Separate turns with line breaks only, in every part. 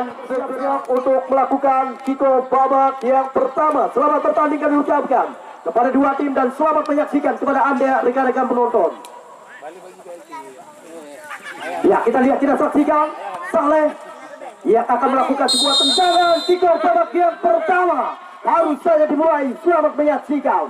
Dan siap-siap untuk melakukan kickoff babak yang pertama. Selamat bertanding kami ucapkan kepada dua tim dan selamat menyaksikan kepada Anda rekan-rekan penonton. Ya, kita lihat, kita saksikan Saleh yang akan melakukan sebuah tendangan kickoff babak yang pertama. Harus saja dimulai. Selamat menyaksikan.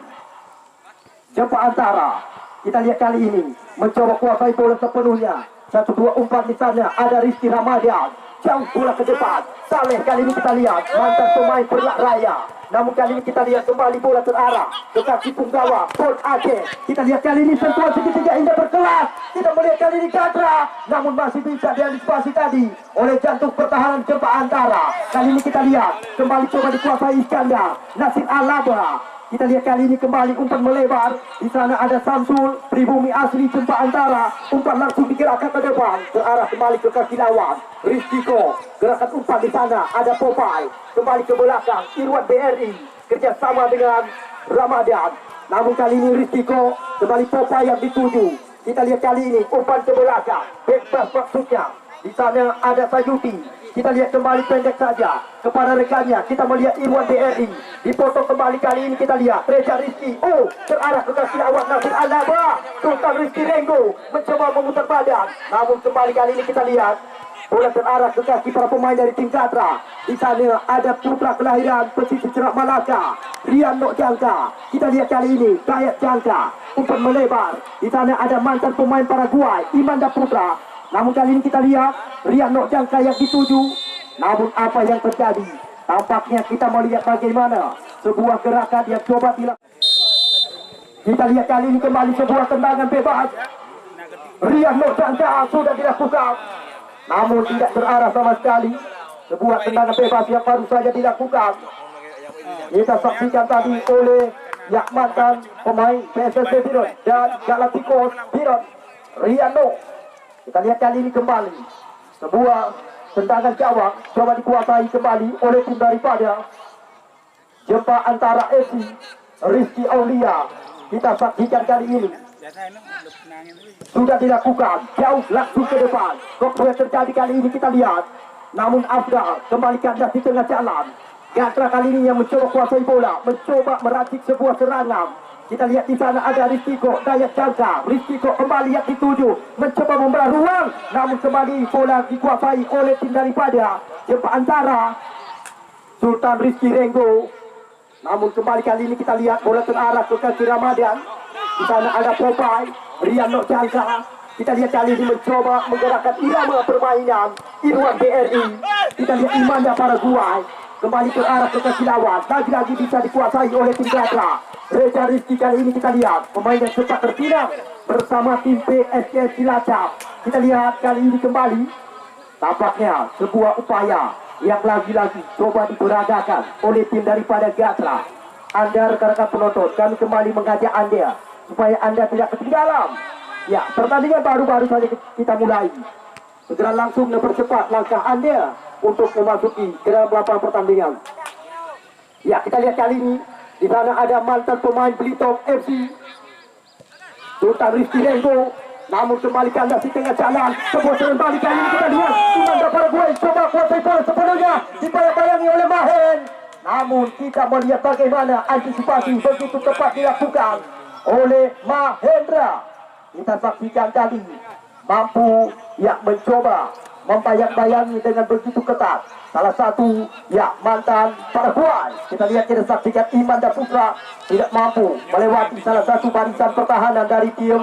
Jumpa antara. Kita lihat kali ini mencoba kuasai bola sepenuhnya. Satu dua umpan di sana. Ada Rizky Ramadan. Jauh bola ke depan. Saleh kali ini kita lihat mantan pemain Perlak Raya. Namun kali ini kita lihat kembali bola terarah ke kaki punggawa Pon Aceh. Kita lihat kali ini sentuhan segitiga indah berkelas. Kita melihat kali ini Kadra, namun masih bisa diantisipasi tadi oleh jantung pertahanan Jumpa Antara. Kali ini kita lihat kembali coba dikuasai Iskandar Nasir Alaba. Kita lihat kali ini kembali umpan melebar. Di sana ada Samsul, pribumi asli Jumpa Antara. Umpan langsung digerakkan ke depan, terarah kembali ke kaki lawan. Rizkiko, gerakan umpan di sana. Ada Popeye, kembali ke belakang. Irwan BRI, kerjasama dengan Ramadan. Namun kali ini Rizkiko, kembali Popeye yang dituju. Kita lihat kali ini umpan ke belakang. Bebas maksudnya. Di sana ada Sayuti. Kita lihat kembali pendek saja kepada rekannya. Kita melihat Irwan BRI dipotong kembali kali ini. Kita lihat Reza Rizky. Oh, terarah ke kaki lawan Nasir Alaba. Sultan Rizky Renggo mencoba memutar badan. Namun kembali kali ini kita lihat bola terarah ke kaki para pemain dari tim Kadra. Di sana ada putra kelahiran pesisir Cerak Malaka, Rian Nok Jangka. Kita lihat kali ini Kayat Jangka. Umpan melebar. Di sana ada mantan pemain Paraguay, Imanda Putra. Namun kali ini kita lihat Rian Nok Jangka yang dituju. Namun apa yang terjadi? Tampaknya kita melihat bagaimana sebuah gerakan yang coba dilakukan. Kita lihat kali ini kembali sebuah tendangan bebas. Rian Nok Jangka sudah dilakukan, namun tidak terarah sama sekali. Sebuah tendangan bebas yang baru saja dilakukan. Kita saksikan tadi oleh yang mantan pemain PSSB Biron dan Galacticos Biron, Rian Nok. Kita lihat kali ini kembali sebuah tendangan gawang coba dikuasai kembali oleh tim daripada Jumpa Antara FC, Rizky Aulia. Kita saksikan kali ini sudah dilakukan jauh langsung ke depan. Kok yang terjadi kali ini kita lihat. Namun Afdal kembali kandas di tengah jalan. Gatra kali ini yang mencoba kuasai bola, mencoba meracik sebuah serangan. Kita lihat di sana ada Rizkiko, Dayat Jangka. Rizkiko kembali yang dituju, mencoba membelah ruang. Namun kembali bola dikuasai oleh tim daripada Jumpa Antara, Sultan Rizky Renggo. Namun kembali kali ini kita lihat bola terarah ke kaki Ramadan. Di sana ada Popeye, Rian Nok Jangka. Kita lihat kali ini mencoba menggerakkan irama permainan Irwan BRI. Kita lihat Imanda Paraguay kembali terarah ke kaki lawan. Lagi-lagi bisa dikuasai oleh tim Kadra. Reza Rizky kali ini kita lihat pemain yang cepat terpinang bersama tim PSS Cilacap. Kita lihat kali ini kembali tampaknya sebuah upaya yang lagi-lagi coba diberadakan oleh tim daripada Kadra. Anda rekan-rekan penonton, kami kembali mengajak Anda supaya Anda tidak ketinggalan. Ya, pertandingan baru-baru saja kita mulai. Segera langsung mempercepat langkah Anda untuk memasuki ke dalam lapangan pertandingan. Ya, kita lihat kali ini di sana ada mantan pemain Belitung FC, Sultan Rizky Renggo. Namun kembali kandas di tengah jalan. Sebuah serangan balik kali ini kita lihat Imanda Paraguay coba kuasai bola sepenuhnya, dibayang-bayangi oleh Mahen. Namun kita melihat bagaimana antisipasi begitu tepat dilakukan oleh Mahendra. Kita saksikan kali mampu yang mencoba membayang-bayangi dengan begitu ketat salah satu ya mantan Paraguay. Kita lihat, kita saksikan Imanda Putra tidak mampu melewati salah satu barisan pertahanan dari tim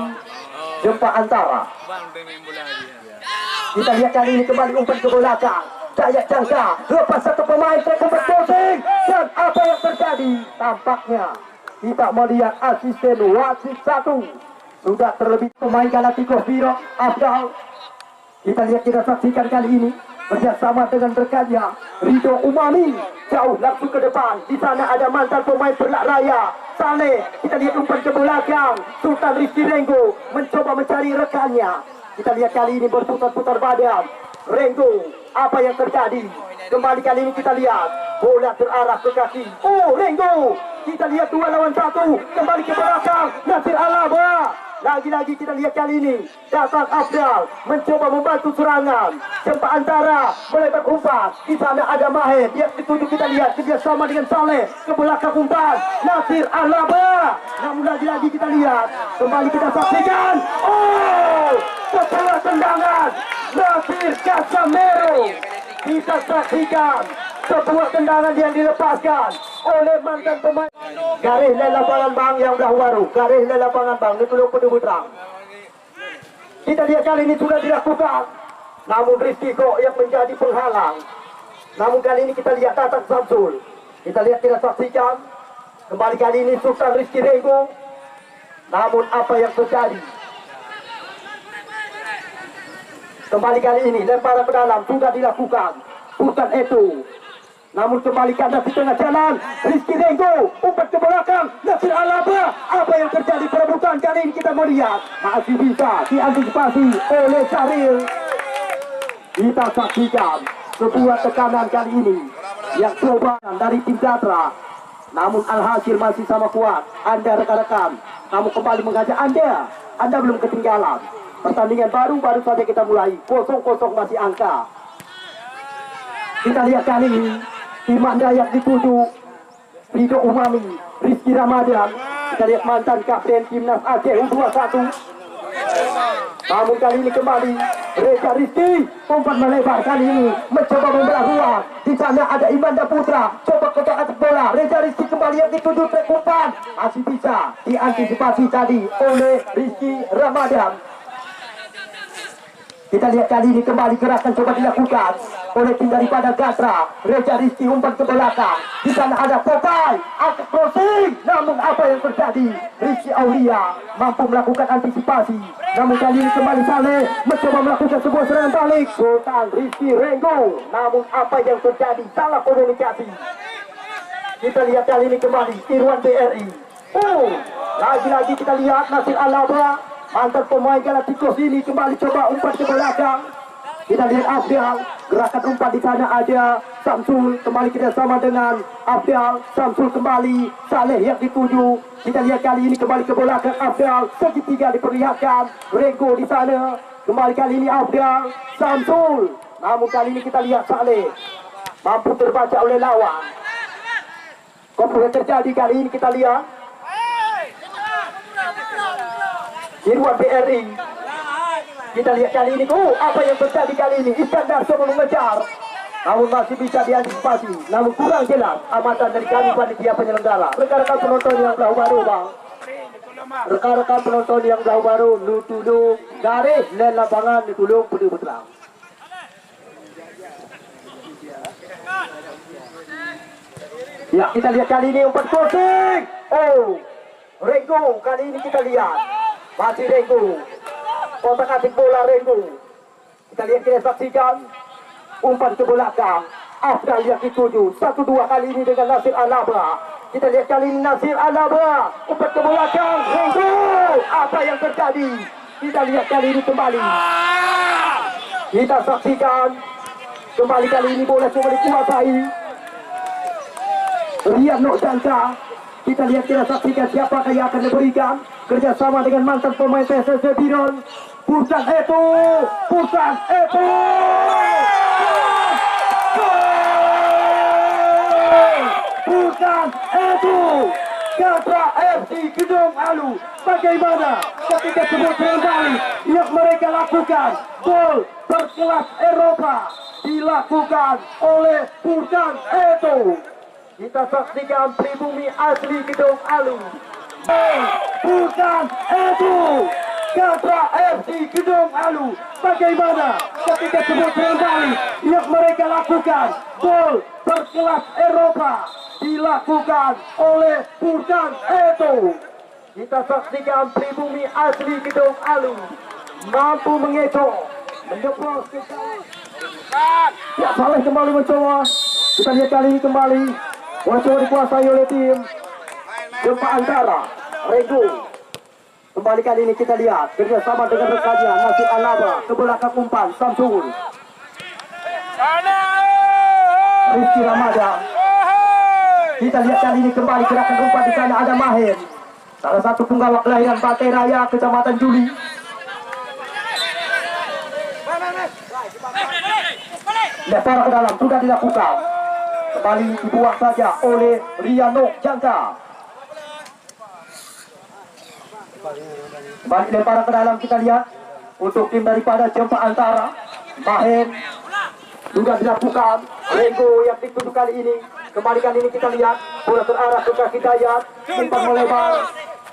Jumpa Antara. Kita lihat kali ini kembali umpan ke belakang. Dayat Jangka lepas satu pemain terkumpul posing. Dan apa yang terjadi? Tampaknya kita melihat asisten wasit satu sudah terlebih pemain Galacticos Biron Afdal. Kita lihat, kita saksikan kali ini bersama dengan rekannya Ridho Umami jauh langsung ke depan. Di sana ada mantan pemain Perlak Raya Saleh. Kita lihat umpan ke belakang. Sultan Rizky Renggo mencoba mencari rekannya. Kita lihat kali ini berputar-putar badan. Renggo, apa yang terjadi? Kembali kali ini kita lihat bola terarah ke kaki. Oh, Renggo. Kita lihat 2 lawan 1. Kembali ke belakang. Nasir Alaba. Lagi-lagi kita lihat kali ini datang Afdal mencoba membantu serangan. Jempa antara melebar umpan. Di sana ada Mahir. Yang dituju kita lihat kerjasama dengan Saleh ke belakang umpan. Nasir Alaba. Namun lagi-lagi kita lihat kembali kita saksikan. Oh, sebuah tendangan Nasir Casemiro. Kita saksikan sebuah tendangan yang dilepaskan oleh mantan pemain. Garis dan lapangan bang yang dah baru. Garis dan lapangan bang ditolong penduduk terang. Kita lihat kali ini sudah dilakukan. Namun Rizky kok yang menjadi penghalang. Namun kali ini kita lihat datang Samsul. Kita lihat kita saksikan. Kembali kali ini Sultan Rizky Renggo. Namun apa yang terjadi? Kembali kali ini lemparan ke dalam sudah dilakukan. Bukan itu. Namun kembali ke atas di tengah jalan. Rizky Renggo umpat ke belakang. Nasir Alaba. Apa yang terjadi perebutan kali ini kita melihat. Masih bisa diantisipasi oleh Syaril. Kita saksikan sebuah tekanan kali ini yang coba dari tim Gatra. Namun Al-Hasil masih sama kuat. Anda rekan-rekan. Namun kembali mengajak Anda belum ketinggalan. Pertandingan baru saja kita mulai. 0-0 masih angka. Kita lihat kali ini Iman Dayak dituju Ridho Umami, Rizky Ramadan. Kita lihat mantan kapten timnas Aceh U21. Namun kali ini kembali Reza Rizky umpan melebar kali ini mencoba membelah ruang. Di sana ada Imanda Putra coba kotak atas bola. Reza Rizky kembali yang dituju trek umpan masih bisa diantisipasi tadi oleh Rizky Ramadan. Kita lihat kali ini kembali gerakan coba dilakukan oleh tim daripada Gatra. Reza Rizky umpan ke belakang. Di sana ada Popeye angkat crossing. Namun apa yang terjadi? Rizky Aulia mampu melakukan antisipasi. Namun kali ini kembali Saleh mencoba melakukan sebuah serangan balik. Sultan Rizky Renggo. Namun apa yang terjadi? Salah komunikasi. Kita lihat kali ini kembali Irwan BRI. Lagi-lagi kita lihat Nasir Alaba. Mantan pemain Galacticos ini kembali coba umpan ke belakang. Kita lihat Afdal, gerakan umpan di sana ada Samsul kembali kerjasama dengan Afdal. Samsul kembali, Saleh yang dituju. Kita lihat kali ini kembali ke belakang Afdal. Segitiga diperlihatkan. Renggo di sana. Kembali kali ini Afdal, Samsul. Namun kali ini kita lihat Saleh mampu terbaca oleh lawan. Apa yang terjadi kali ini kita lihat. Irwan BRI. Kita lihat kali ini. Apa yang terjadi kali ini? Iskandar coba mengejar. Namun masih bisa diantisipasi. Namun kurang jelas amatan dari kami panitia penyelenggara. Rekan-rekan penonton yang belah baru bang. Rekan-rekan penonton yang belah baru. Nutulung garis dan lapangan nutulung penduduk terang. Ya kita lihat kali ini umpan crossing. Renggo kali ini kita lihat. Masih Renggo. Kotak atik bola Renggo. Kita lihat kita saksikan. Umpan ke belakang. Afdal yang dituju. 1-2 kali ini dengan Nasir Alaba. Kita lihat kali ini Nasir Alaba. Umpan ke belakang. Renggo. Apa yang terjadi? Kita lihat kali ini kembali. Kita saksikan. Kembali kali ini bola coba dikuasai. Rian Nokjanta. Kita lihat kita saksikan siapakah yang akan diberikan kerjasama dengan mantan pemain PSS Biron. Bukan itu. Gatra FC Gedong Alu. Bagaimana ketika sebuah kembali yang mereka lakukan gol berkelas Eropa dilakukan oleh Bukan itu. Kita saksikan pribumi asli Gedong Alu. Bukan itu. Gatra FC Gedong Alu. Bagaimana ketika sebuah kembali yang mereka lakukan gol berkelas Eropa dilakukan oleh Bukan itu. Kita saksikan pribumi asli Gedong Alu mampu mengecoh, menjeblos ke ya, Saleh kembali mencoba. Kita lihat kali ini kembali bola coba dikuasai oleh tim Jempa Antara. Renggo kembali kali ini kita lihat kerjasama dengan rekannya Nasir Alaba ke belakang umpan Samsul. Rizky Ramadan. Kita lihat kali ini kembali gerakan umpan di sana ada Mahir. Salah satu penggawa kelahiran Batai Raya, Kecamatan Juli. Lempar ke dalam, sudah dilakukan. Kembali dibuang saja oleh Riano Jangka. Kembali lempar ke dalam, kita lihat untuk tim daripada Jempa Antara. Mahen sudah dilakukan. Renggo yang dituju kali ini. Kembali kali ini kita lihat bola terarah ke kaki Dayat, umpan melebar.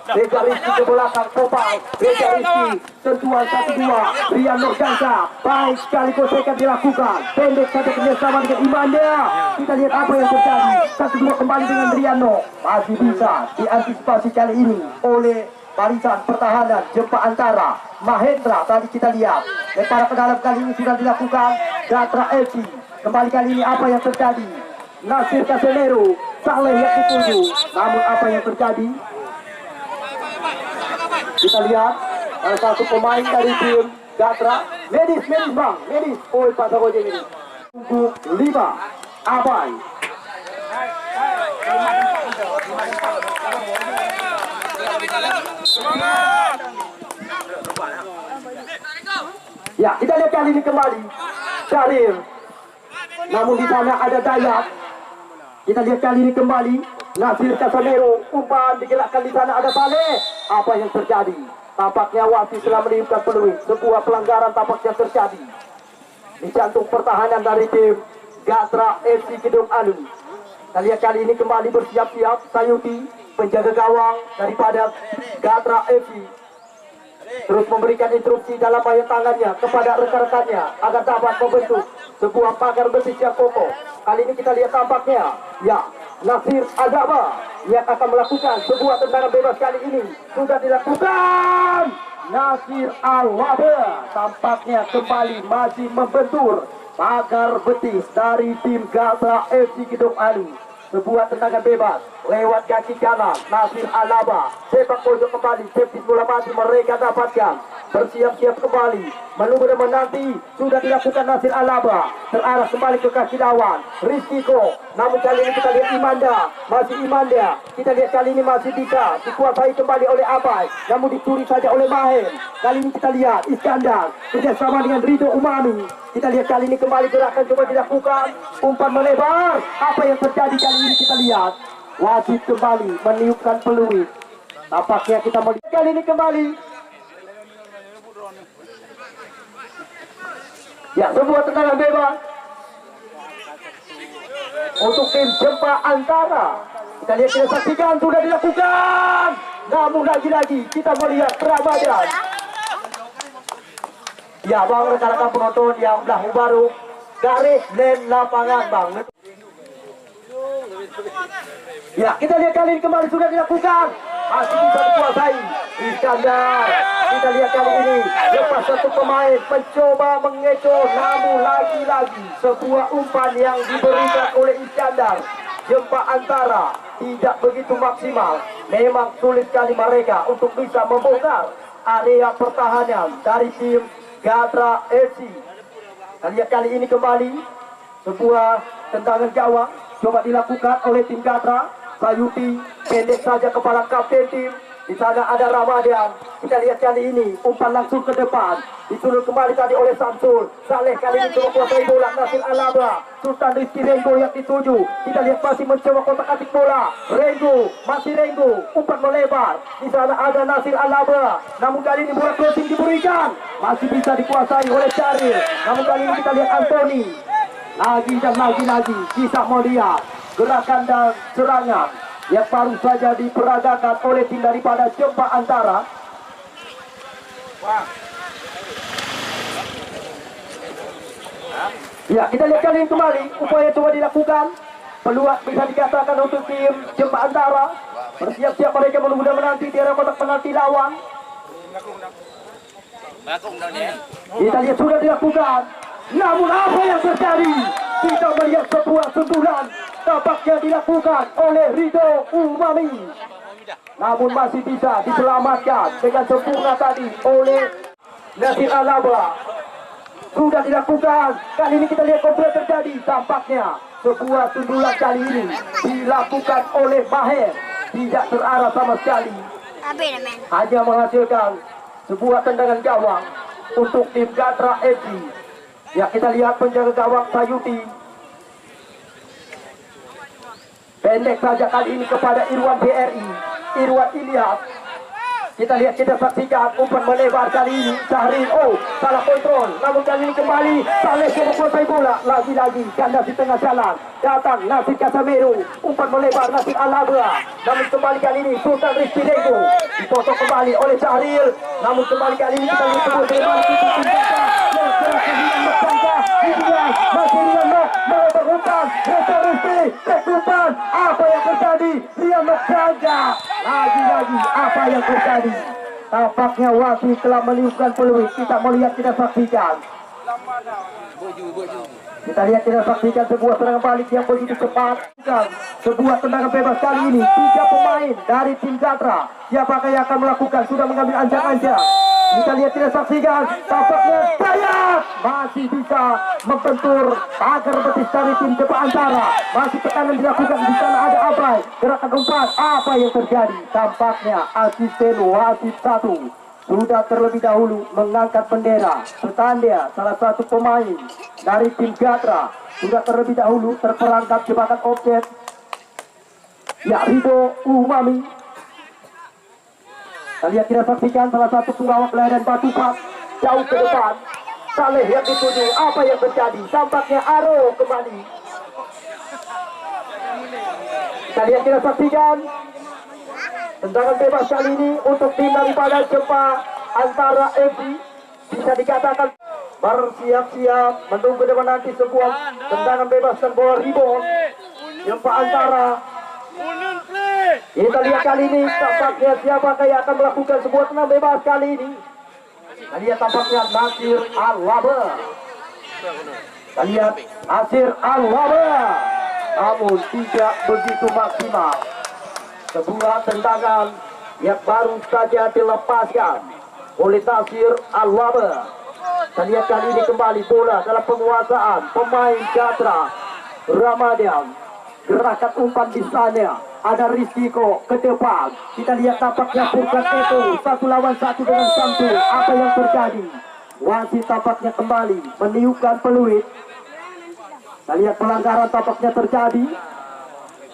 Reza Rizky ke belakang, Popal. Reza Rizky sentuhan 1-2. Rian Nurjangka, baik sekali gosekan dilakukan. Pendek saja kerjasama dengan Imanda. Kita lihat apa yang terjadi. 1-2 kembali dengan Riano. Masih bisa diantisipasi kali ini oleh barisan pertahanan Jempa Antara. Mahendra tadi kita lihat lempar ke dalam, kali ini sudah dilakukan. Gatra FC. Kembali kali ini apa yang terjadi? Nasir Casemiro, Saleh yang dituju. Namun apa yang terjadi? Kita lihat salah satu pemain dari tim Gatra. Medis bang, medis. Poin Pak Sagoje ini. Tunggu 5. Abai. Ya, kita lihat kali ini kembali Syahrir. Namun di sana ada Dayat. Kita lihat kali ini kembali Nasir Casemiro, umpan digerakkan, di sana ada Saleh. Apa yang terjadi? Tampaknya wasit telah meniupkan peluit. Sebuah pelanggaran tampaknya terjadi di jantung pertahanan dari tim Gatra FC Kedung Alu. Kita lihat kali ini kembali bersiap-siap Sayuti, penjaga gawang daripada Gatra FC, terus memberikan instruksi dalam bayang tangannya kepada rekan-rekannya agar dapat membentuk sebuah pagar besi yang kokoh. Kali ini kita lihat tampaknya, ya, Nasir Agama yang akan melakukan sebuah tendangan bebas. Kali ini sudah dilakukan. Nasir Alwaba tampaknya kembali masih membentur pagar betis dari tim Gatra FC Kedung Alu. Sebuah tendangan bebas lewat kaki kanan Nasir Alaba, sepak pojok kembali, safety bola masih mereka dapatkan. Bersiap-siap kembali menunggu dan menanti. Sudah dilakukan Nasir Alaba, terarah kembali ke kaki lawan Rizkiko. Namun kali ini kita lihat Imanda, masih Imanda. Kita lihat kali ini masih bisa dikuasai kembali oleh Abai, namun dicuri saja oleh Mahen. Kali ini kita lihat Iskandar kerjasama dengan Ridho Umami. Kita lihat kali ini kembali gerakan coba dilakukan, umpan melebar. Apa yang terjadi kali ini kita lihat wasit kembali meniupkan peluit. Tampaknya kita melihat kali ini kembali. Ya, sebuah tendangan bebas untuk tim Jempa Antara. Kita lihat, kita saksikan, sudah dilakukan. Namun lagi-lagi kita melihat Ramadan. Ya bang, rekan-rekan penonton yang belah baru garis dan lapangan bang. Ya, kita lihat kali ini kembali sudah dilakukan. Masih bisa dikuasai Iskandar. Kita lihat kali ini lepas satu pemain mencoba mengecoh, namun lagi-lagi sebuah umpan yang diberikan oleh Iskandar. Jempa Antara tidak begitu maksimal. Memang sulit sekali mereka untuk bisa membongkar area pertahanan dari tim Gatra FC. Kita lihat kali ini kembali sebuah tendangan gawang coba dilakukan oleh tim Gatra. Sayuti pendek saja kepala kapten tim. Di sana ada Ramadan. Kita lihat kali ini umpan langsung ke depan, disuruh kembali tadi oleh Samsul. Saleh kali ini coba kuasai bola. Nasir Alaba, Sultan Rizky Renggo yang dituju. Kita lihat masih mencoba kotak-atik bola. Renggo, masih Renggo, umpan melebar. Di sana ada Nasir Alaba. Namun kali ini bola crossing diberikan, masih bisa dikuasai oleh Syahrir. Namun kali ini kita lihat Anthony. Lagi dan lagi kisah mulia gerakan dan serangan yang baru saja diperagakan oleh tim daripada Jempa Antara. Ya, kita lihat kali ini kembali upaya coba dilakukan. Peluang bisa dikatakan untuk tim Jempa Antara. Bersiap-siap mereka menunggu dan menanti di area kotak penalti lawan. Kita lihat sudah dilakukan. Namun apa yang terjadi? Kita melihat sebuah sundulan tampaknya dilakukan oleh Ridho Umami. Namun masih bisa diselamatkan dengan sempurna tadi oleh Nasir Alaba. Sudah dilakukan. Kali ini kita lihat komplit terjadi. Tampaknya sebuah sundulan kali ini dilakukan oleh Maher. Tidak terarah sama sekali. hanya menghasilkan sebuah tendangan gawang untuk tim Gatra FC. Ya, kita lihat penjaga gawang Sayuti pendek saja kali ini kepada Irwan BRI, Irwan Ilyas. Kita lihat, kita saksikan umpan melebar kali ini. Syahrin, salah kontrol. Namun kali ini kembali Saleh menguasai bola. Lagi-lagi kandas di tengah jalan. Datang Nasir Casemiro. Umpan melebar Nasir Alabra. Namun kembali kali ini Sultan Rizky Dego dipotong kembali oleh Syahril. Namun kembali kali ini kita lihat sebuah serangan masih Rian Nok melebar umpan. Rizky umpan. Apa yang terjadi? Rian Nok jaga. Lagi-lagi apa yang terjadi? Tampaknya wasit telah meniupkan peluit. Kita melihat, kita saksikan. Kita lihat, kita saksikan sebuah serangan balik yang begitu cepat. Sebuah tendangan bebas kali ini. 3 pemain dari tim Gatra. Siapakah yang akan melakukan? Sudah mengambil anjang-anjang. Kita lihat, kita saksikan. Tampaknya Dayat masih bisa membentur agar betis dari tim Jepang Antara. Masih tekanan dilakukan. Di sana ada Abai. Gerakan umpan. Apa yang terjadi? Tampaknya asisten wasit 1 sudah terlebih dahulu mengangkat bendera. Petanda salah satu pemain dari tim Gatra sudah terlebih dahulu terperangkap jebakan objek. Ya, Rido Umami. Kita lihat, kita saksikan salah satu pelawak layanan batu pat jauh ke depan. Saleh yang dituju. Apa yang terjadi? Tampaknya Aro kembali. Kita lihat, kita saksikan tendangan bebas kali ini untuk tim daripada Jepang Antara FC. Bisa dikatakan bersiap-siap menunggu depan nanti sebuah tendangan bebas dan bola rebound Jepang Antara. Kita lihat kali ini tampaknya siapakah yang akan melakukan sebuah tendangan bebas kali ini. Kita lihat tampaknya Nasir Al-Waba. Kita lihat Nasir Al-Waba, namun tidak begitu maksimal. Sebuah tendangan yang baru saja dilepaskan oleh Nasir Al-Waba. Kita lihat kali ini kembali bola dalam penguasaan pemain Gatra Ramadan. Gerakan umpan di sana, ada risiko ke depan. Kita lihat tampaknya Furkan itu 1 lawan 1 dengan Samsul. Apa yang terjadi? Wasit tampaknya kembali meniupkan peluit. Kita lihat pelanggaran tampaknya terjadi.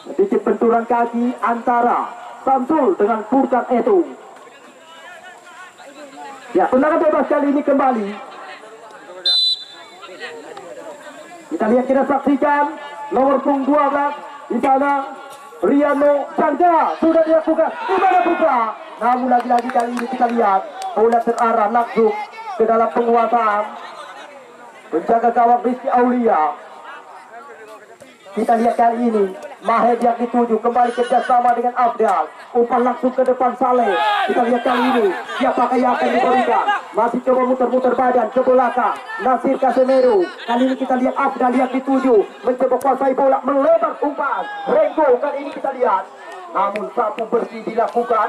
Sedikit benturan kaki antara Samsul dengan Furkan itu. Ya, tendangan bebas kali ini kembali. Kita lihat, kita saksikan nomor punggung 12 di sana Riano Chandra sudah dilakukan. Di mana buka? Namun lagi-lagi kali ini kita lihat bola terarah langsung ke dalam penguasaan penjaga gawang Rizky Aulia. Kita lihat kali ini Mahed yang dituju kembali kerjasama dengan Abdal. Umpan langsung ke depan Saleh. Kita lihat kali ini siapakah yang akan diberikan. Masih coba muter-muter badan ke belakang Nasir Casemiro. Kali ini kita lihat Abdal yang dituju mencoba kuasai bola, melebar umpan. Rengo kali ini kita lihat. Namun sapu bersih dilakukan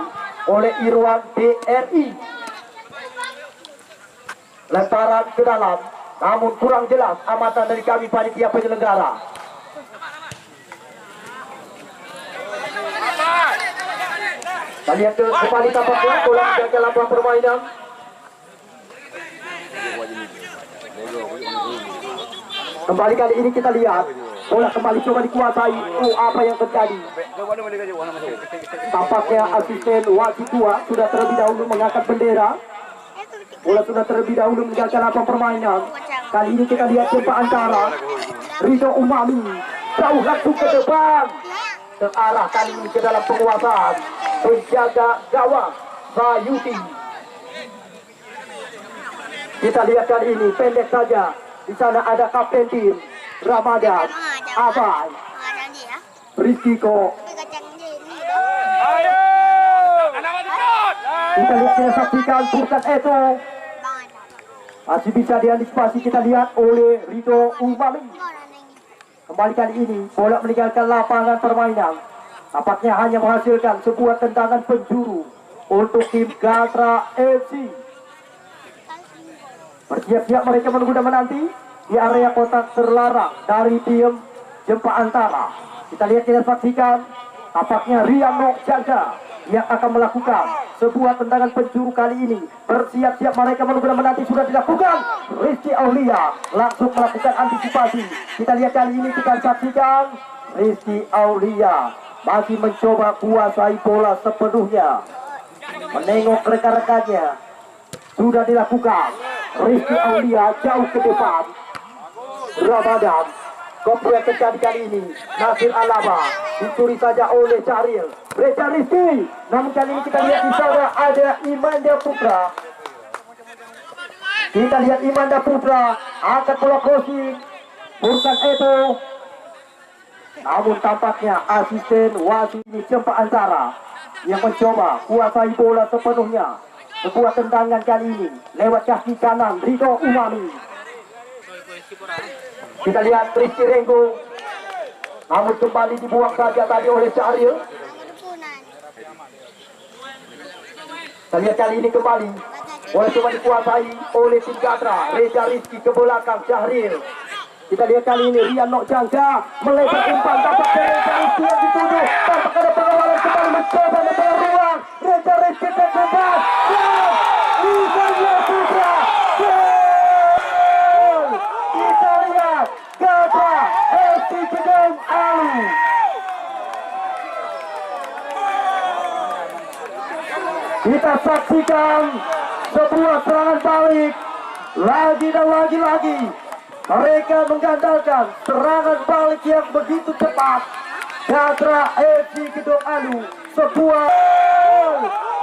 oleh Irwan BRI. Lemparan ke dalam, namun kurang jelas amatan dari kami panitia penyelenggara. Kita lihat kembali tampaknya bola menjaga lapangan permainan. Kembali kali ini kita lihat bola kembali coba dikuasai. Apa yang terjadi? Tampaknya asisten wasit 2 sudah terlebih dahulu mengangkat bendera. Bola sudah terlebih dahulu menjaga lapangan permainan. Kali ini kita lihat Jepang Antara Rido Umami jauh langsung ke depan, terarah kali ini ke dalam penguasaan penjaga gawang Sayuti. Kita lihat kali ini pendek saja. Di sana ada kapten tim Ramadan Abai Risiko. Kita lihat, kita saksikan Furkan itu masih bisa diantisipasi. Kita lihat oleh Rido Umami. Kembali kali ini bola meninggalkan lapangan permainan. Tampaknya hanya menghasilkan sebuah tendangan penjuru untuk tim Gatra FC. Bersiap-siap mereka menunggu dan menanti di area kotak terlarang dari tim Jepang Antara. Kita lihat, kita saksikan tampaknya Riano Jaga yang akan melakukan sebuah tendangan penjuru kali ini. Bersiap-siap mereka menanti sudah dilakukan. Rizky Aulia langsung melakukan antisipasi. Kita lihat kali ini, kita saksikan Rizky Aulia masih mencoba kuasai bola sepenuhnya. Menengok rekan-rekannya, sudah dilakukan. Rizky Aulia jauh ke depan. Ramadan Kopro yang terjadi kali ini, Nasir Alaba dicuri saja oleh Syahril. Reja Rizky, namun kali ini kita lihat di sana ada Imanda Putra. Kita lihat Imanda Putra angkat bola crossing, bukan itu. Namun tampaknya asisten wasit ini Cempa Antara yang mencoba kuasai bola sepenuhnya. Sebuah tendangan kali ini lewat kaki kanan Ridho Umami. Kita lihat Rizky Renggo, namun kembali dibuang saja tadi oleh Syahril. Kita lihat kali ini kembali bola coba dikuasai oleh tim Gatra. Reja Rizky ke belakang Syahril. Kita lihat kali ini Rian Nokjangga melebar umpan, dapat Reja Rizky yang dituduh. Tampak ada pengawalan kembali mencoba lebar ruang. Reja Rizky terlepas. Imanda Putra. Kita lihat Gatra FC Gedong Alu. Kita saksikan sebuah serangan balik lagi dan lagi. Mereka mengandalkan serangan balik yang begitu cepat. Gatra FC Gedong Alu, sebuah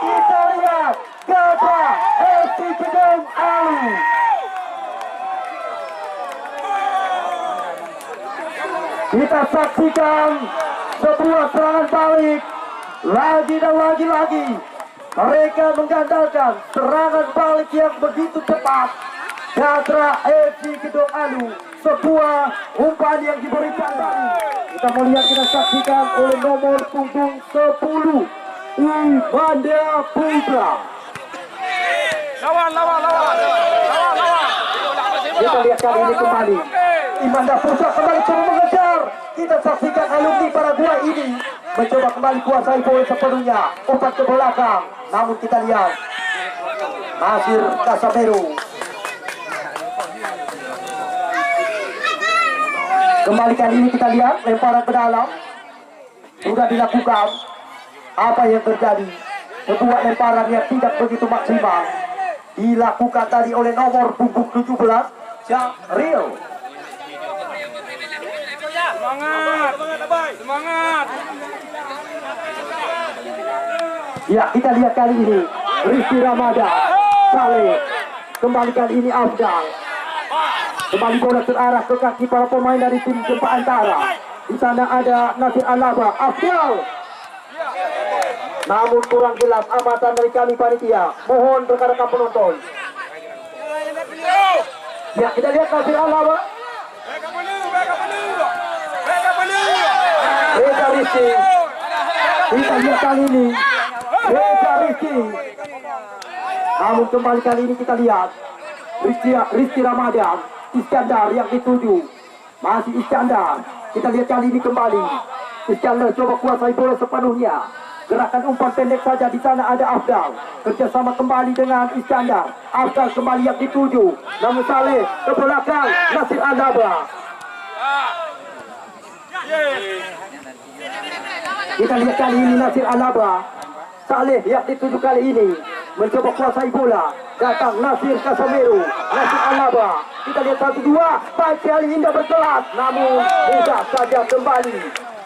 kita lihat Gatra FC Gedong Alu. Kita saksikan sebuah serangan balik lagi dan lagi. Mereka mengandalkan serangan balik yang begitu cepat. Gatra FC Gedong Alu, sebuah umpan yang diberikan tadi. Kita melihat, kita saksikan oleh nomor punggung 10 Imanda Putra. Lawan. Kita lihat kali ini kembali Imanda Putra kembali coba mengejar. Kita saksikan alumni Paraguay ini mencoba kembali kuasai bola sepenuhnya, umpan ke belakang. Namun kita lihat Nasir Casamero kembali kali ini, kita lihat lemparan ke dalam sudah dilakukan. Apa yang terjadi? Sebuah lemparan yang tidak begitu maksimal dilakukan tadi oleh nomor punggung 17 Syahril. Semangat. Ya, kita lihat kali ini Rizky Ramadan, Saleh, kembali kali ini Afdal. Kembali bola terarah ke kaki para pemain dari tim Cempa Antara. Di sana ada Nasir Alaba, Afdal. Namun kurang jelas amatan dari kami panitia. Mohon rekan-rekan penonton. Ya, kita lihat Nasir Alaba. Reja Rizky. Kita lihat kali ini Reja Rizky. Namun kembali kali ini kita lihat Rizky Ramadan, Iskandar yang dituju. Masih Iskandar. Kita lihat kali ini kembali Iskandar coba kuasai bola sepenuhnya. Gerakan umpan pendek saja. Di sana ada Afdal, kerjasama kembali dengan Iskandar. Afdal kembali yang dituju, namun Saleh ke belakang Nasir Alaba. Kita lihat kali ini Nasir Alaba, Saleh yang dituju kali ini mencoba kuasai bola. Datang Nasir Casamero, Nasir Alaba. Kita lihat 1-2, baik kali indah berkelas, namun mudah saja kembali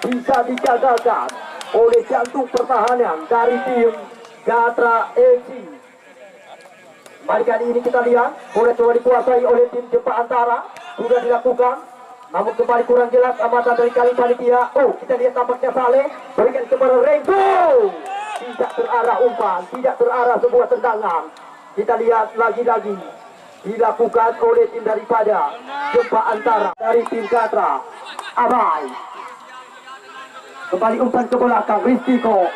bisa digagalkan oleh jantung pertahanan dari tim Gatra FC. Mari kali ini kita lihat bola coba dikuasai oleh tim Cempa Antara, sudah dilakukan, namun kembali kurang jelas amatan dari kali panitia. Oh, kita lihat tampaknya Saleh berikan kepada Renggo, tidak terarah umpan, tidak terarah sebuah tendangan. Kita lihat lagi-lagi dilakukan oleh tim daripada Cempa Antara dari tim Gatra. Abai kembali umpan ke belakang, Rizkyko,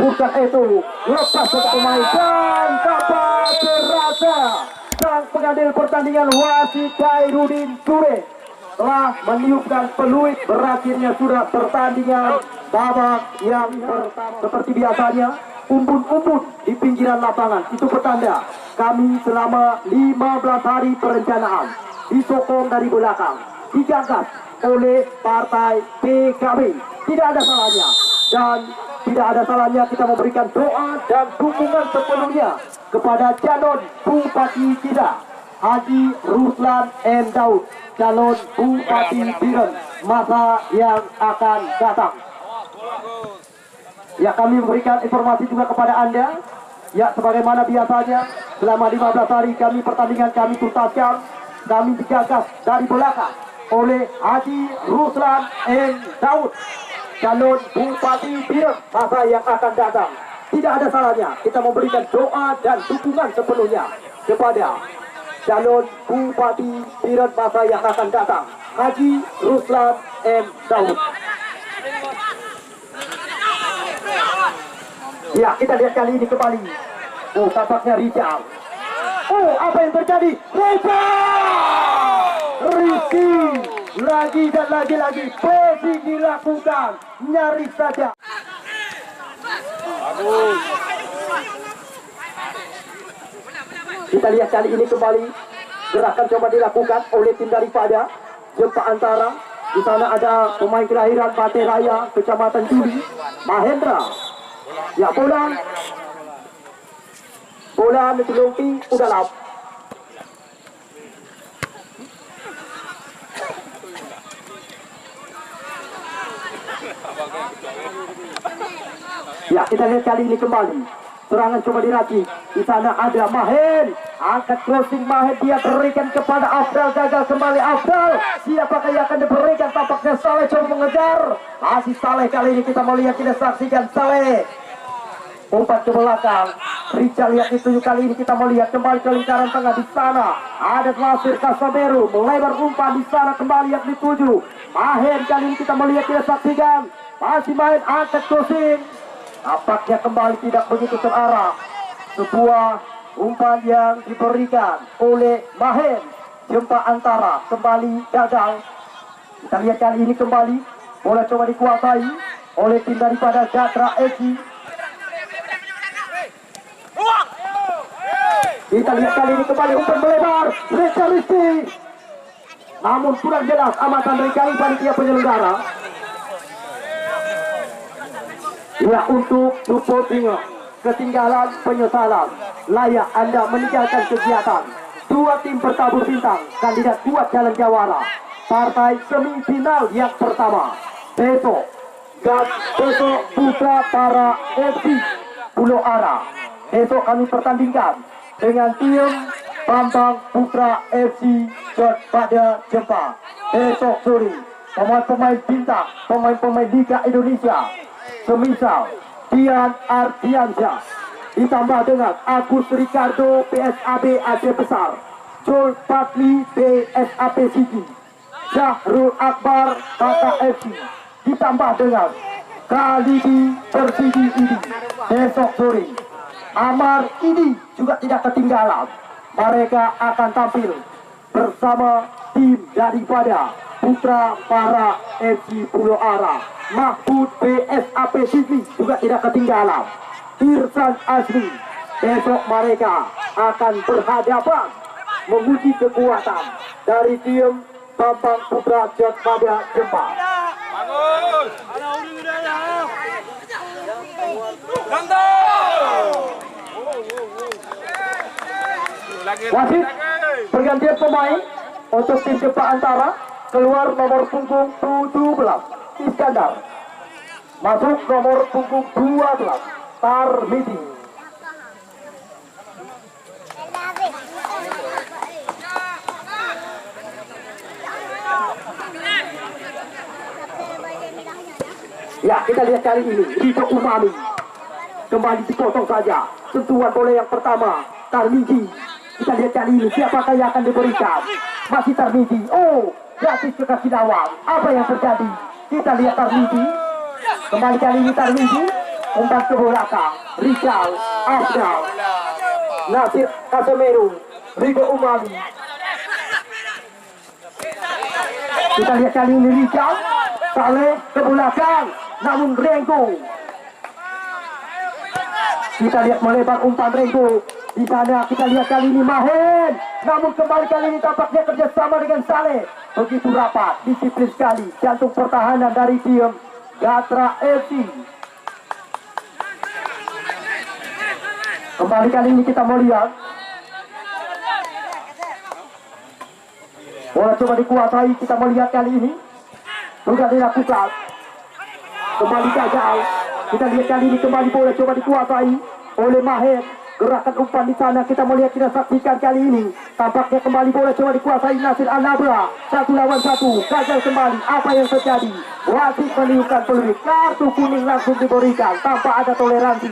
bukan itu, lepas ke pemain dan dapat terasa sang pengadil pertandingan wasit Khairuddin Ture telah meniupkan peluit berakhirnya sudah pertandingan babak yang pertama. Seperti biasanya, umpun-umpun di pinggiran lapangan itu petanda kami selama 15 hari perencanaan disokong dari belakang, digagas oleh partai PKB. Tidak ada salahnya, dan tidak ada salahnya kita memberikan doa dan dukungan sepenuhnya kepada calon Bupati kita, Haji Ruslan M. Daud, calon Bupati Biren masa yang akan datang. Ya, kami memberikan informasi juga kepada Anda. Ya, sebagaimana biasanya selama 15 hari pertandingan kami tuntaskan, kami digagas dari belakang oleh Haji Ruslan M. Daud, calon Bupati Biren masa yang akan datang. Tidak ada salahnya kita memberikan doa dan dukungan sepenuhnya kepada calon Bupati Biren masa yang akan datang, Haji Ruslan M. Daud. Ya, kita lihat kali ini kembali. Oh, tampaknya Rizal. Oh, apa yang terjadi? Rizky lagi dan lagi pressing dilakukan, nyaris saja. Kita lihat kali ini kembali gerakan coba dilakukan oleh tim daripada Jempa Antara. Di sana ada pemain kelahiran Bate Raya, Kecamatan Juli, Mahendra. Ya, bola ditulungi udah lap. Ya, kita lihat kali ini kembali serangan coba diracik. Di sana ada Mahen, angkat crossing Mahen, dia berikan kepada Afdal, gagal kembali Afdal. Siapakah yang akan diberikan? Tampaknya Saleh coba mengejar. Masih Saleh, kali ini kita mau lihat, kita saksikan Saleh umpat ke belakang. Rizal lihat itu, kali ini kita melihat kembali ke lingkaran tengah. Di sana ada Nasir Kasameru melebar umpan, di sana kembali yang dituju Mahen. Kali ini kita melihat, kita saksikan masih Mahen angkat crossing. Nampaknya kembali tidak begitu terarah. Sebuah umpan yang diberikan oleh Mahen. Jempa Antara kembali gagal. Kita lihat kali ini kembali bola coba dikuasai oleh tim daripada Gatra FC. Kita lihat kali ini kembali umpan melebar Rizky, namun kurang jelas amatan dari kali panitia penyelenggara. Ya, untuk supporting ketinggalan penyesalan, layak Anda meninggalkan kegiatan. Dua tim bertabur bintang, kandidat kuat jalan jawara, partai semifinal yang pertama besok Putra Para FC Pulau Ara. Besok kami pertandingkan dengan tim Bambang Putra FC pada Jempa. Besok sore pemain-pemain bintang, pemain-pemain Liga Indonesia semisal Dian Ardiansyah, ditambah dengan Agus Ricardo PSAB Aceh Besar, Jol Patli PSAP Sigi, Syahrul Akbar Tata FC, ditambah dengan Khalidi Persidi ini. Besok sore Amar ini juga tidak ketinggalan. Mereka akan tampil bersama tim daripada Putra Para FC Pulau Ara. Mahfud PSAP Sigi juga tidak ketinggalan. Irsan Asli. Besok mereka akan berhadapan menguji kekuatan dari tim Bambang Putra pada Jempa. Bagus. Wasit pergantian pemain untuk tim Jempa Antara. Keluar nomor punggung 17 Iskandar, masuk nomor punggung 12 Tarmidi. Ya, kita lihat kali ini Ridho Umami kembali dipotong saja. Sentuhan bola yang pertama Tarmidi. Kita lihat kali ini siapakah yang akan diberikan. Masih Tarmidi. Oh, gratis ke kaki gawang. Apa yang terjadi? Kita lihat Tarmidi. Kembali kali ini Tarmidi umpan ke belakang. Rizal, Afdal, Nasir Kasameru, Ridho Umami. Kita lihat kali ini Rizal, Saleh ke belakang. namun Renggo. Kita lihat melebar umpan Renggo. Di sana kita lihat kali ini Mahen, namun kembali kali ini tampaknya kerjasama dengan Saleh begitu rapat, disiplin sekali jantung pertahanan dari tim Gatra FC. Kembali kali ini kita melihat bola coba dikuasai, kita melihat kali ini sudah dilakukan kembali gagal. Kita lihat kali ini kembali bola coba dikuasai oleh Mahen. Gerakan umpan di sana kita melihat, kita saksikan kali ini tampaknya kembali bola coba dikuasai Nasir Al-Nabra, 1 lawan 1, gagal kembali. Apa yang terjadi? Wasit meniupkan peluit, kartu kuning langsung diberikan tanpa ada toleransi.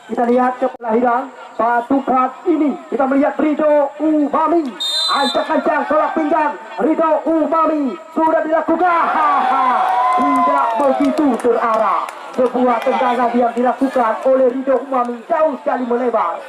Kita lihat ke kelahiran patukan ini, kita melihat Ridho Umami, ancang-ancang tolak pinggang Ridho Umami sudah dilakukan. Tidak begitu terarah. Sebuah tendangan yang dilakukan oleh Ridho Umami jauh sekali melebar.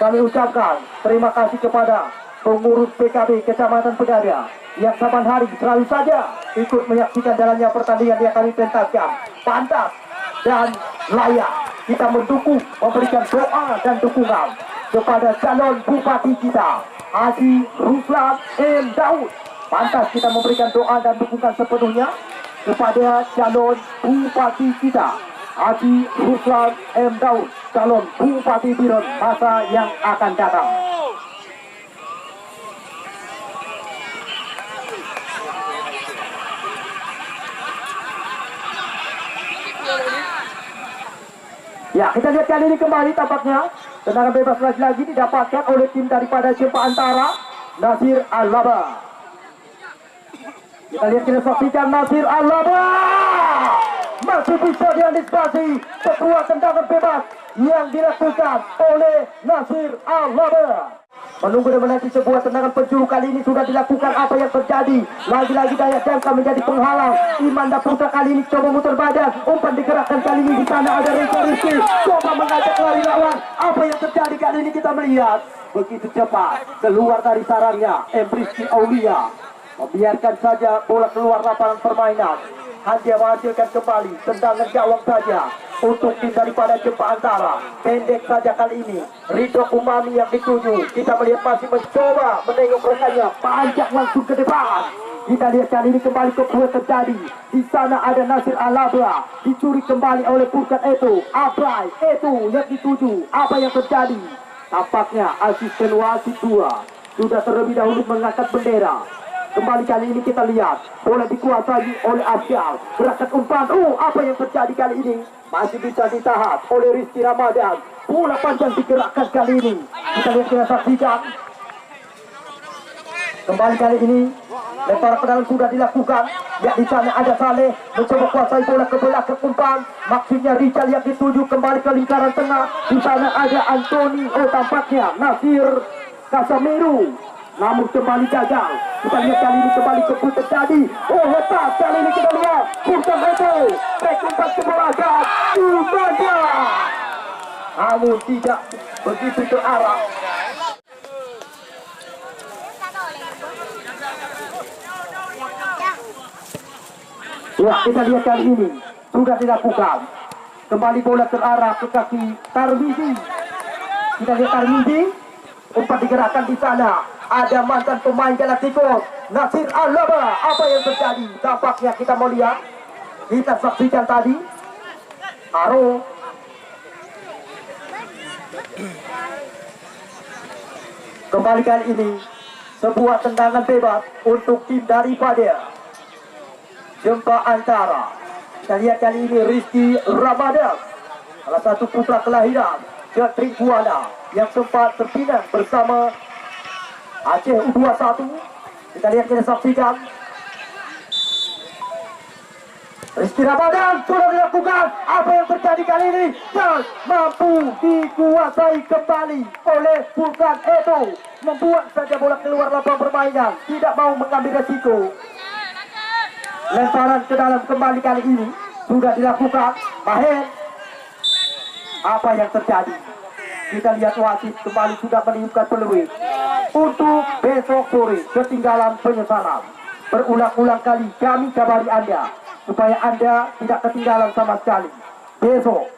Kami ucapkan terima kasih kepada pengurus PKB Kecamatan Pegadaian yang saban hari selalu saja ikut menyaksikan jalannya pertandingan yang kami pentaskan. Pantas dan layak kita mendukung, memberikan doa dan dukungan kepada calon bupati kita, Haji Ruslan M. Daud. Pantas kita memberikan doa dan dukungan sepenuhnya kepada calon bupati kita, Haji Ruslan M. Daud, calon bupati Biren masa yang akan datang. Ya, kita lihat kali ini kembali tampaknya tendangan bebas lagi-lagi didapatkan oleh tim daripada Jempa Antara, Nasir Al-Laba. Kita lihat, kita saksikan Nasir Al-Laba masih bisa diantisipasi sebuah tendangan bebas yang dilakukan oleh Nasir Al-Laba. Menunggu dan menanti sebuah tendangan penjuru kali ini sudah dilakukan. Apa yang terjadi? Lagi-lagi daya jangka menjadi penghalang. Imanda Putra kali ini coba muter badan, umpan digerakkan kali ini. Di sana ada Reza Rizky coba mengajak lari lawan. Apa yang terjadi kali ini? Kita melihat begitu cepat keluar dari sarangnya Rizky Aulia, membiarkan saja bola keluar lapangan permainan. Hanya menghasilkan kembali tendangan gawang saja untuk tim daripada Jempa Antara. Pendek saja kali ini Ridho Umami yang dituju. Kita melihat masih mencoba menengok rekannya, panjang langsung ke depan. Kita lihat kali ini kembali kebuat terjadi. Di sana ada Nasir Al-Labra, dicuri kembali oleh Purkan Eto. Abrai Eto yang dituju. Apa yang terjadi? Tampaknya asisten wasit 2 sudah terlebih dahulu mengangkat bendera. Kembali kali ini kita lihat bola dikuasai oleh Afsyal. Gerakan umpan, apa yang terjadi kali ini? Masih bisa ditahan oleh Rizky Ramadan. Bola panjang digerakkan kali ini. Kita lihat, kita saksikan. Kembali kali ini lempar ke dalam sudah dilakukan. Ya, di sana ada Saleh mencoba kuasai bola ke belakang umpan. Maksudnya Rizal yang dituju kembali ke lingkaran tengah. Di sana ada Anthony, tampaknya Nasir Kasamiru, namun kembali gagal. Kita lihat kali ini kembali kebut terjadi. Hebat kali ini kita lihat Purkan Eto back umpan ke belakang Imanda, namun tidak begitu terarah. Ya, kita lihat kali ini sudah dilakukan. Kembali bola terarah ke kaki Tarmizi. Kita lihat Tarmizi, umpan digerakkan di sana. Ada mantan pemain Galacticos, Nasir Al-Laba. Apa yang terjadi? Tampaknya kita melihat, kita saksikan tadi Aro. Kembali kali ini sebuah tendangan bebas untuk tim daripada Jempa Antara. Kita lihat kali ini Rizky Ramadan, salah satu putra kelahiran Jatri Buana yang sempat terpinang bersama Aceh U21. Kita lihat, kita saksikan Rizky Ramadan sudah dilakukan. Apa yang terjadi kali ini? Dan mampu dikuasai kembali oleh Purkan Eto, membuat saja bola keluar lapangan permainan, tidak mau mengambil resiko. Lemparan ke dalam kembali kali ini sudah dilakukan. Mahen, apa yang terjadi? Kita lihat wasit kembali sudah meniupkan peluit untuk besok sore. Ketinggalan penyesalan. Berulang-ulang kali kami kabari Anda supaya Anda tidak ketinggalan sama sekali. Besok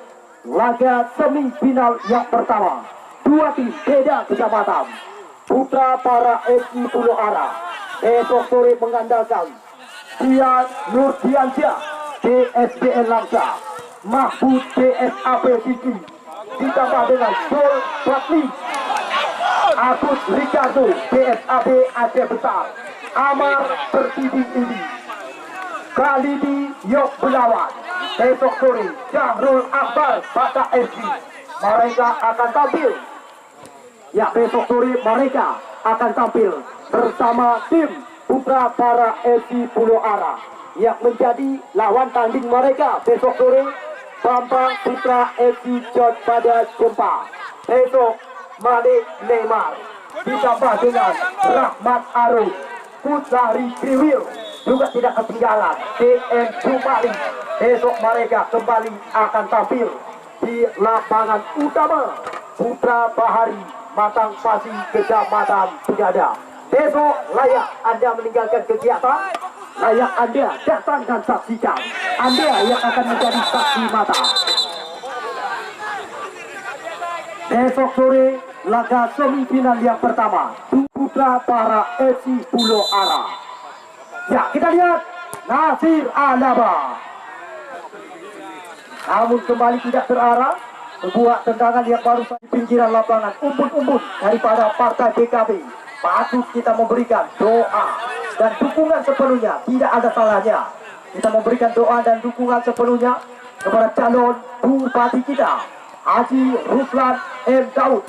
laga semifinal yang pertama, dua tim beda kecamatan. Putra para FC Pulau Ara besok sore mengandalkan Dian Nurdiansyah PSBN Langsa, Mahfud PSAP Siki, ditambah dengan Sol Batli, Agus Ricardo PSAB Aceh Besar, Amar Pertiding ini, Khalidi Yok Belawan. Besok sore Syahrul Akbar Batak FC, mereka akan tampil. Ya, besok sore mereka akan tampil bersama tim Putra para FC Pulau Ara yang menjadi lawan tanding mereka besok sore. Bambang Putra FC Jod pada Jempa. Besok Malik Neymar ditambah dengan Rahmat Arus, Putari Kriwil juga tidak ketinggalan TM Jumali. Besok mereka kembali akan tampil di lapangan utama Putra Bahari Matang Pasi Kecamatan Pegada. Besok layak Anda meninggalkan kegiatan, layak Anda datang dan saksikan. Anda yang akan menjadi saksi mata. Besok sore laga semifinal yang pertama, Putra para FC Pulau Ara. Ya, kita lihat Nasir Alaba. Namun kembali tidak terarah. Sebuah tendangan yang baru di pinggiran lapangan, umpun-umpun daripada partai PKB. Patut kita memberikan doa dan dukungan sepenuhnya, tidak ada salahnya. Kita memberikan doa dan dukungan sepenuhnya kepada calon bupati kita, Haji Ruslan M. Daud,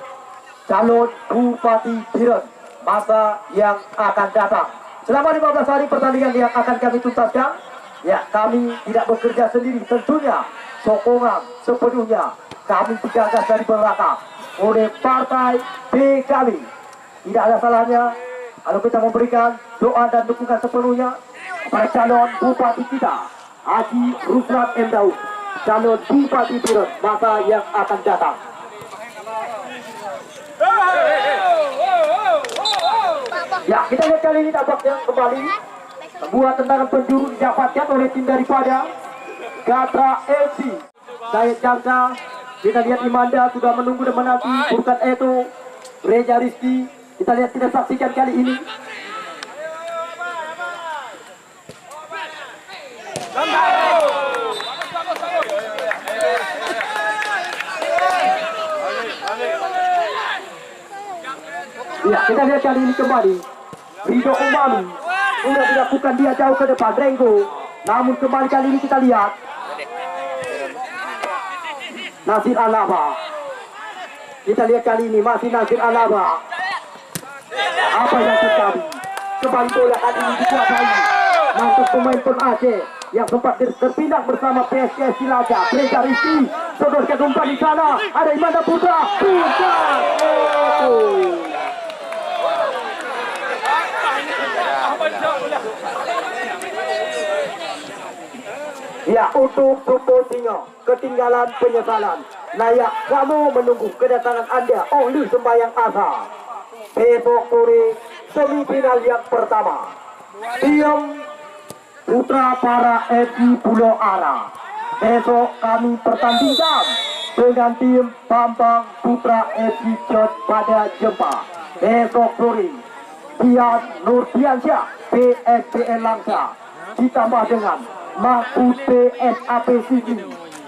calon Bupati Biren masa yang akan datang. Selama 15 hari pertandingan yang akan kami tuntaskan, ya kami tidak bekerja sendiri, tentunya sokongan sepenuhnya kami digagas dari belakang oleh partai PKB. Tidak ada salahnya kalau kita memberikan doa dan dukungan sepenuhnya kepada calon bupati kita, Haji Ruslan M. Daud, calon Bupati Biren masa yang akan datang. Ya, kita lihat kali ini tampaknya kembali sebuah tendangan penjuru didapatkan oleh tim daripada Gatra FC. Saya Jamsa, kita lihat Imanda sudah menunggu dan menanti, bukan Eto, Reja Rizky. Kita lihat, kita saksikan kali ini. Ya, kita lihat kali ini kembali Ridho Umami sudah dilakukan, dia jauh ke depan Renggo. Namun kembali kali ini kita lihat Nasir Alaba. Kita lihat kali ini masih Nasir Alaba. Apa yang terjadi? Kembali bola kali ini dikuasai untuk pemain pon Aceh yang sempat terpindah bersama PSKS Cilacap. Reza Rizky sodorkan umpan di sana. Ada Imanda Putra. Ya, untuk Supotingo ketinggalan penyesalan. Layak kamu menunggu kedatangan Anda oleh sembahyang asa. Besok sore semifinal yang pertama, tim Putra para FC Pulau Ara. Besok kami pertandingkan dengan tim Bambang Putra FC Jod pada Jempa. Besok sore Dian Nurdiansyah PSBN Langsa ditambah dengan Mahfud PSAP Siki,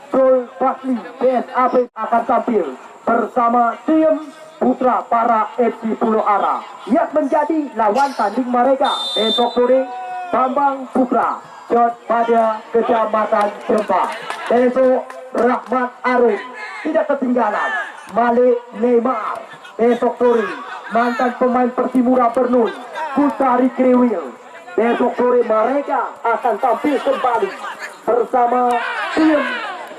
Sol Batli PSAP akan tampil bersama tim Putra para FC Pulau Ara yang menjadi lawan tanding mereka besok sore. Bambang Putra Jod pada Kecamatan Jempa. Besok Rahmat Arif, tidak ketinggalan Malik Neymar. Besok sore mantan pemain Persimura Bernun, Putari Kriwil. Besok sore mereka akan tampil kembali bersama tim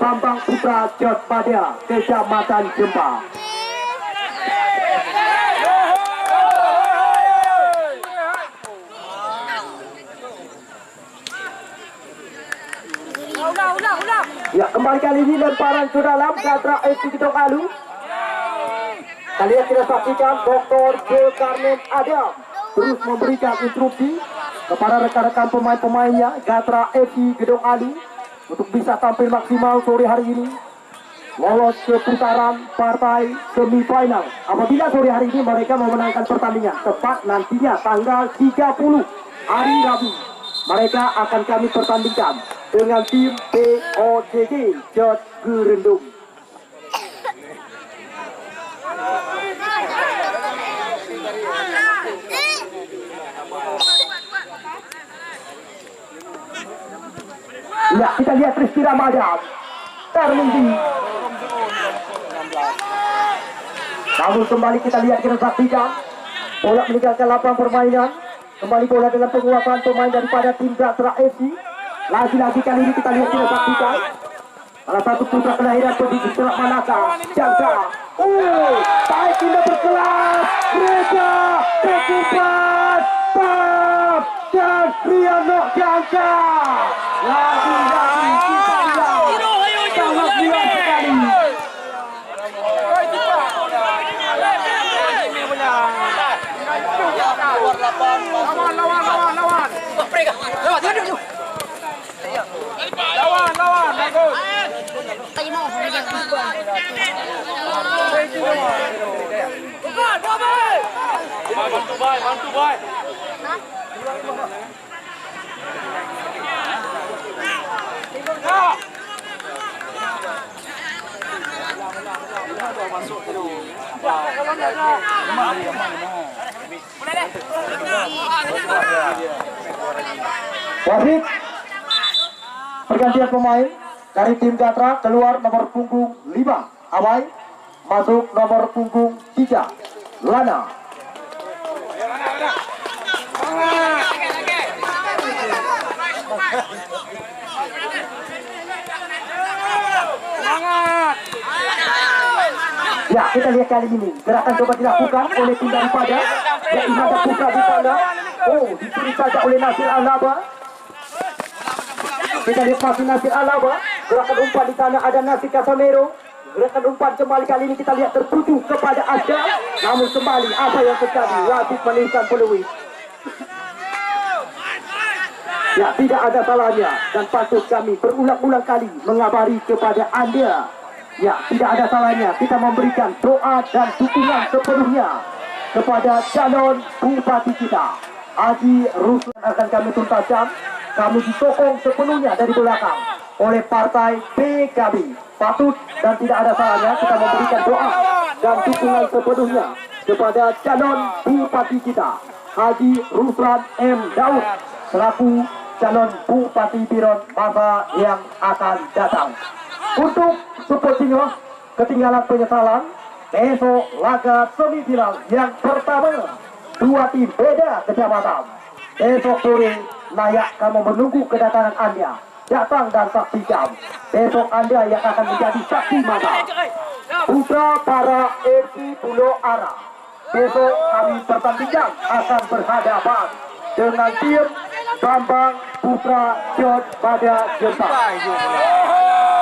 Bambang Putra Jod pada Kecamatan Jempa. Ya, kembali kali ini lemparan ke dalam Gatra FC Gedong Alu. Kalian tidak saksikan Dr. Zulkarnain Adam terus memberikan instruksi kepada rekan-rekan pemain-pemainnya Gatra FC Gedong Ali untuk bisa tampil maksimal sore hari ini, lolos ke putaran partai semifinal. Apabila sore hari ini mereka memenangkan pertandingan, tepat nantinya tanggal 30 hari Rabu, mereka akan kami pertandingkan dengan tim POJG Jod Gerendung. Ya, kita lihat Rizky Ramadan terlindung. Namun kembali kita lihat, kita saksikan bola meninggalkan lapangan permainan. Kembali bola dengan penguasaan pemain daripada tim Gatra FC. Lagi-lagi kali ini kita lihat, kita saksikan salah satu putra kelahiran pendidik Selat Malaka, Jangka. Baik, tidak berkelas. Mereka kekuatan Pam dan Riano Jangka. Lagi-lagi kita lihat sangat liar sekali.
Lawan, bagus. Bantu, boy.
Wasit pergantian pemain dari tim Gatra, keluar nomor punggung 5 Amai, masuk nomor punggung 3 Lana. Ya, kita lihat kali ini gerakan coba dilakukan oleh tim daripada yang ada Putra di sana. Dicuri saja oleh Nasir Alaba. Kita lihat masih Nasir Alaba, gerakan umpan di sana ada Nasir Casamero. Gerakan umpan kembali kali ini kita lihat tertuju kepada Azhar. Namun kembali apa yang terjadi? Wasit meninggalkan peluit. Ya, tidak ada salahnya dan patut kami berulang-ulang kali mengabari kepada Anda. Ya, tidak ada salahnya kita memberikan doa dan dukungan sepenuhnya kepada calon bupati kita, Haji Ruslan. Akan kami tuntaskan. Kami disokong sepenuhnya dari belakang oleh partai PKB. Patut dan tidak ada salahnya kita memberikan doa dan dukungan sepenuhnya kepada calon bupati kita, Haji Ruslan M. Daud, selaku calon bupati Biron masa yang akan datang. Untuk Suportinho, ketinggalan penyesalan. Besok laga semifinal yang pertama, dua tim beda kecamatan. Besok sore layak kamu menunggu kedatangan Anda. Datang dan saksikan. Besok Anda yang akan menjadi saksi mata. Putra para FC Pulau Ara. Besok kami pertandingan akan berhadapan dengan tim Bambang Putra Jod pada Jepang.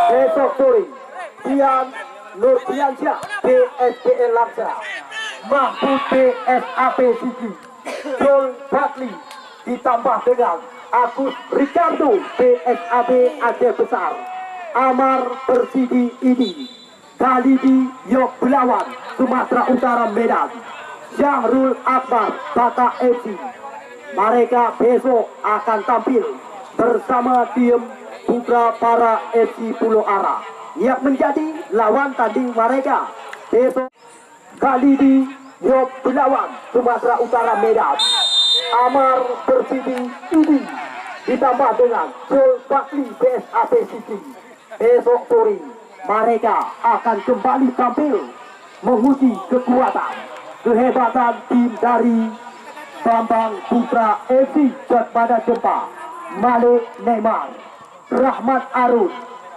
Besok sore Pian Nur Piansyah PSPL Laksa, Mahfud PSAP Siki, Joel Batli ditambah dengan Agus Ricardo PSAB Aceh Besar, Amar Persidi ini, Khalidi Yok Belawan Sumatera Utara Medan, Syahrul Akbar Batak FC. Mereka besok akan tampil bersama tim Putra para FC Pulau Ara yang menjadi lawan tanding mereka besok. Khalidi Yok Belawan Sumatera Utara Medan, Amar Persidi ini ditambah dengan Joel Bakli PSAP Siki. Besok sore mereka akan kembali tampil menguji kekuatan kehebatan tim dari Bambang Putra FC pada Jepang, Malik Neymar, Rahmat Arun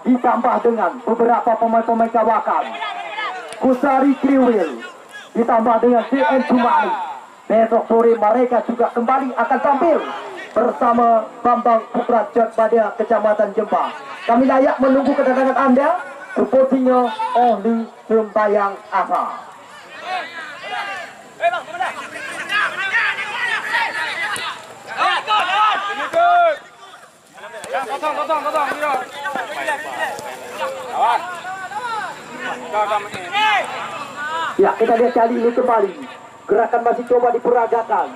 ditambah dengan beberapa pemain-pemain kawakan, Kusari Kriwil ditambah dengan CN Jumali. Besok sore mereka juga kembali akan tampil bersama Bambang Putra pada Kecamatan Jembang. Kami layak menunggu kedatangan Anda. Sepertinya oleh sembayang asa.
Go! Kosong. Awas.
Ya, kita lihat kali ini kembali. Gerakan masih coba diperagakan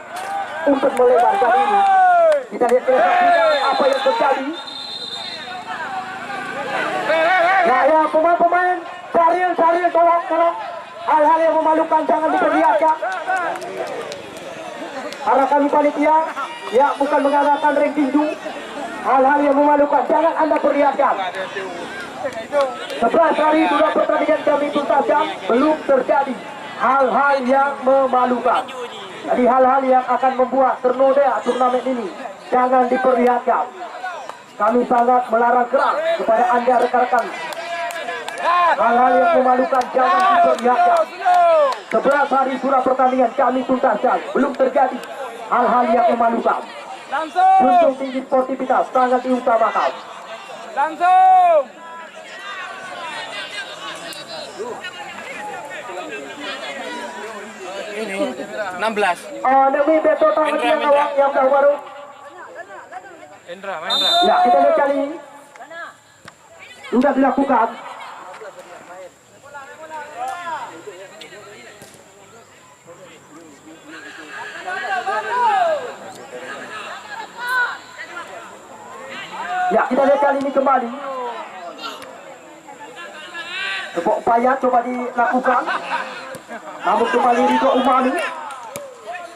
untuk melebar kali ini. Kita lihat apa yang terjadi. Nah, ya pemain-pemain, cari, tolong. Hal-hal yang memalukan jangan diperlihatkan. Karena kami panitia, ya bukan mengadakan ranking tinju. Hal-hal yang memalukan jangan Anda perlihatkan. 11 hari sudah pertandingan kami tuntaskan, belum terjadi hal-hal yang memalukan. Jadi hal-hal yang akan membuat ternoda turnamen ini jangan diperlihatkan. Kami sangat melarang keras kepada Anda rekan-rekan. Hal-hal yang memalukan jangan diperlihatkan. 11 hari sudah pertandingan kami tuntaskan, belum terjadi hal-hal yang memalukan. Junjung tinggi sportivitas sangat diutamakan.
Langsung. Ini 16.
Demi beto tangan yang awak yang baru.
Indra.
Ya, kita lihat kali ini sudah dilakukan. Ya, kita lihat kali ini kembali. Sebuah upaya coba dilakukan, namun kembali Ridho Umami.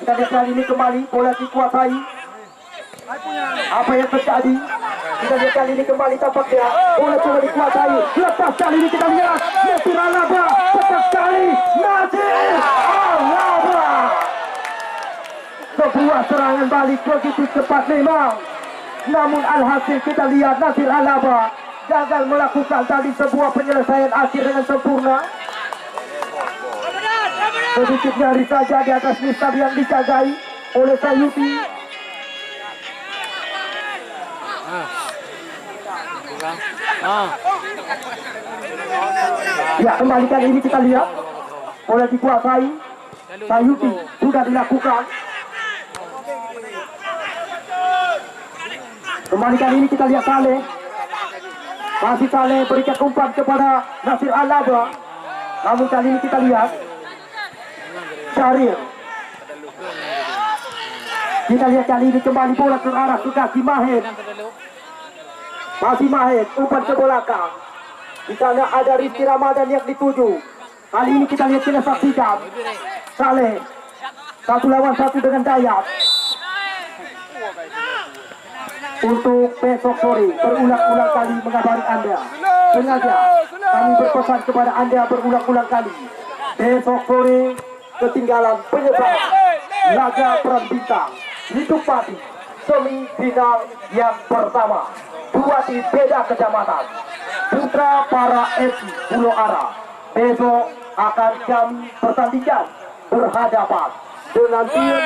Kita lihat kali ini kembali bola dikuasai. Apa yang terjadi? Kita lihat kali ini kembali tampaknya bola coba dikuasai. Lepas kali ini kita lihat Nasir Alaba tepat sekali. Nasir Alaba. Sebuah serangan balik begitu cepat memang. Namun alhasil kita lihat Nasir Alaba gagal melakukan tadi sebuah penyelesaian akhir dengan sempurna. Sedikit nyari saja di atas Nisab yang dijagai oleh Sayuti. Ya, kembali kali ini kita lihat oleh dikuasai. Sayuti sudah dilakukan. Kembali kali ini kita lihat Saleh. Masih Saleh berikan umpan kepada Nasir Alaba. Namun kali ini kita lihat Syaril. Kita lihat kali ini kembali bola terarah ke kaki Mahed. Masih Mahed, umpan ke belakang. Di sana ada Rizky Ramadan yang dituju. Kali ini kita lihat, kita saksikan Saleh 1 lawan 1 dengan Dayat. Untuk besok sore berulang-ulang kali mengabari Anda. Sengaja kami berpesan kepada Anda berulang-ulang kali. Besok sore ketinggalan penyesalan laga peran bintang Hidup Pati semifinal yang pertama. Dua tim beda kecamatan. Putra para FC Pulau Ara besok akan kami pertandingan berhadapan dengan tim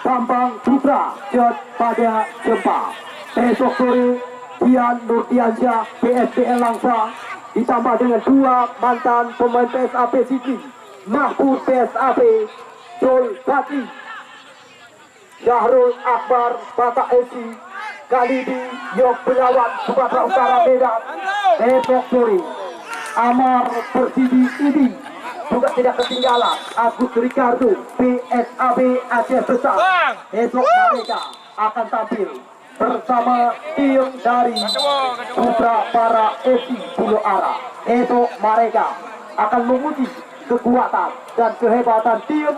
Bambang Putra Jod pada Jepang. Besok sore Dian Nurdiansyah PSPL Langsa ditambah dengan 2 mantan pemain PSAP Siki, Mahfud PSAP, Jol Batli, Syahrul Akbar Batak FC, Kalidi Yok Belawan Sumatera Utara Medan. Besok sore Amar Persidi Idi juga tidak ketinggalan Agus Ricardo PSAB Aceh Besar. Besok mereka akan tampil bersama tim dari Putra para FC Pulau Ara. Esok mereka akan menguji kekuatan dan kehebatan tim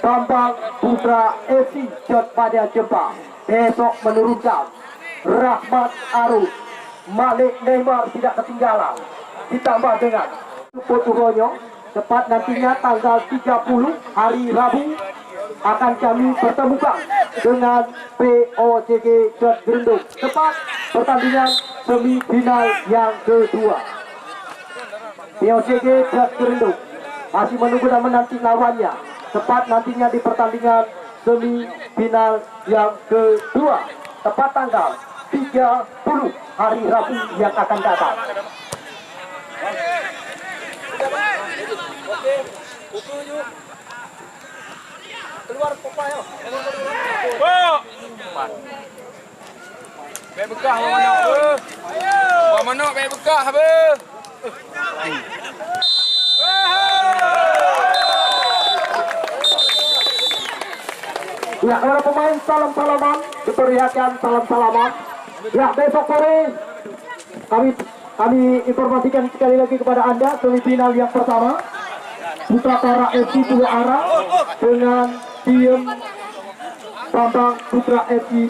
Bambang Putra FC Jod pada Jepang. Besok menurunkan Rahmat Arus, Malik Neymar tidak ketinggalan, ditambah dengan Poturonyo. Tepat nantinya tanggal 30 hari Rabu akan kami pertemukan dengan POCG Jod Gerendung. Tepat pertandingan semifinal yang kedua. POCG Jod Gerendung masih menunggu dan menanti lawannya. Tepat nantinya di pertandingan semifinal yang kedua. Tepat tanggal 30 hari Rabu yang akan datang. Keluar Popeye.
Baik bekah bawa manok be. Bawa manok baik bekah be.
Ya, para pemain salam-salaman, diperlihatkan salam-salaman. Ya, besok sore kami informasikan sekali lagi kepada Anda semifinal yang pertama Putra Tara FC dua arah dengan tim Bambang Putra FC